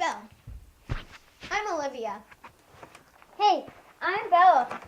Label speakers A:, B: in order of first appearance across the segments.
A: Belle.
B: I'm Olivia.
C: Hey, I'm Bella.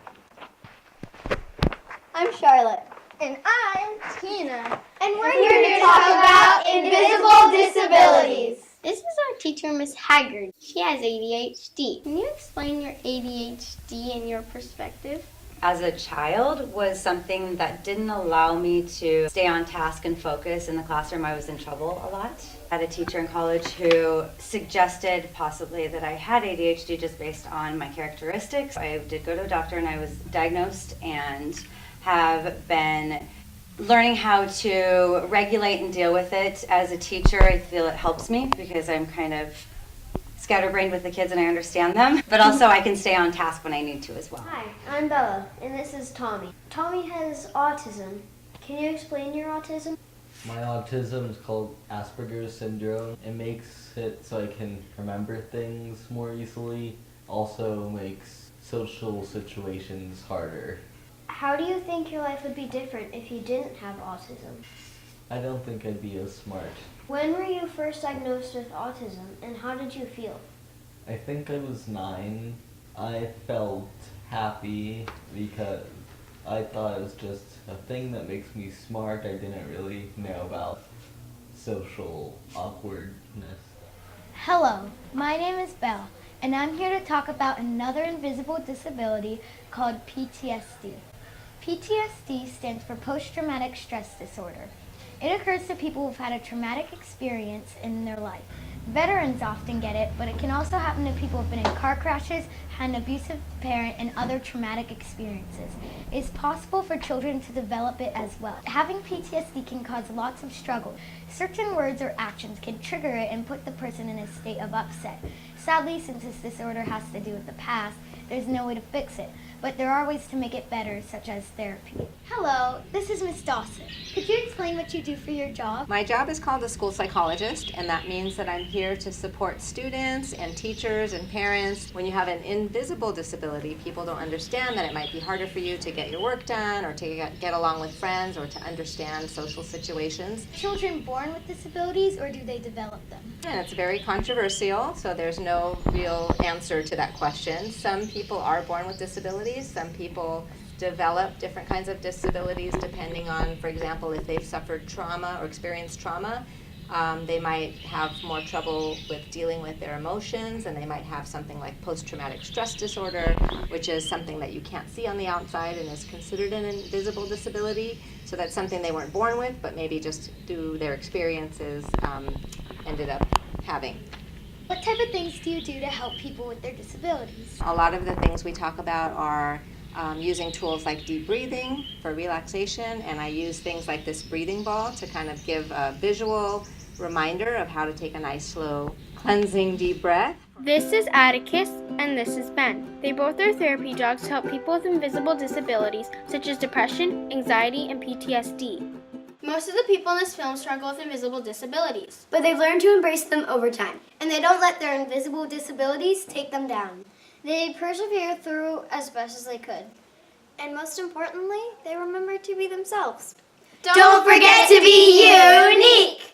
B: I'm Charlotte.
A: And I'm Tina.
B: And we're here to talk about invisible disabilities.
C: This is our teacher, Miss Haggard. She has ADHD. Can you explain your ADHD and your perspective?
D: As a child was something that didn't allow me to stay on task and focus in the classroom. I was in trouble a lot. I had a teacher in college who suggested possibly that I had ADHD just based on my characteristics. I did go to a doctor and I was diagnosed and have been learning how to regulate and deal with it. As a teacher, I feel it helps me because I'm kind of scatterbrained with the kids and I understand them, but also I can stay on task when I need to as well.
B: Hi, I'm Bella, and this is Tommy. Tommy has autism. Can you explain your autism?
E: My autism is called Asperger's syndrome. It makes it so I can remember things more easily. Also makes social situations harder.
B: How do you think your life would be different if you didn't have autism?
E: I don't think I'd be as smart.
B: When were you first diagnosed with autism, and how did you feel?
E: I think I was 9. I felt happy because I thought it was just a thing that makes me smart. I didn't really know about social awkwardness.
A: Hello, my name is Belle, and I'm here to talk about another invisible disability called PTSD. PTSD stands for post-traumatic stress disorder. It occurs to people who've had a traumatic experience in their life. Veterans often get it, but it can also happen to people who've been in car crashes, had an abusive parent, and other traumatic experiences. It's possible for children to develop it as well. Having PTSD can cause lots of struggle. Certain words or actions can trigger it and put the person in a state of upset. Sadly, since this disorder has to do with the past, there's no way to fix it, but there are ways to make it better, such as therapy.
B: Hello, this is Miss Dawson. Could you explain what you do for your job?
F: My job is called a school psychologist, and that means that I'm here to support students and teachers and parents. When you have an invisible disability, people don't understand that it might be harder for you to get your work done or to get along with friends or to understand social situations.
A: Children born with disabilities, or do they develop them?
F: And it's very controversial, so there's no real answer to that question. Some people are born with disabilities. Some people develop different kinds of disabilities depending on, for example, if they've suffered trauma or experienced trauma. They might have more trouble with dealing with their emotions, and they might have something like post-traumatic stress disorder, which is something that you can't see on the outside and is considered an invisible disability. So that's something they weren't born with, but maybe just through their experiences ended up having.
A: What type of things do you do to help people with their disabilities?
F: A lot of the things we talk about are using tools like deep breathing for relaxation, and I use things like this breathing ball to kind of give a visual reminder of how to take a nice, slow, cleansing deep breath.
G: This is Atticus, and this is Ben. They both are therapy dogs to help people with invisible disabilities such as depression, anxiety, and PTSD.
H: Most of the people in this film struggle with invisible disabilities,
B: But they've learned to embrace them over time, and they don't let their invisible disabilities take them down. They persevere through as best as they could. And most importantly, they remember to be themselves.
H: Don't forget to be unique!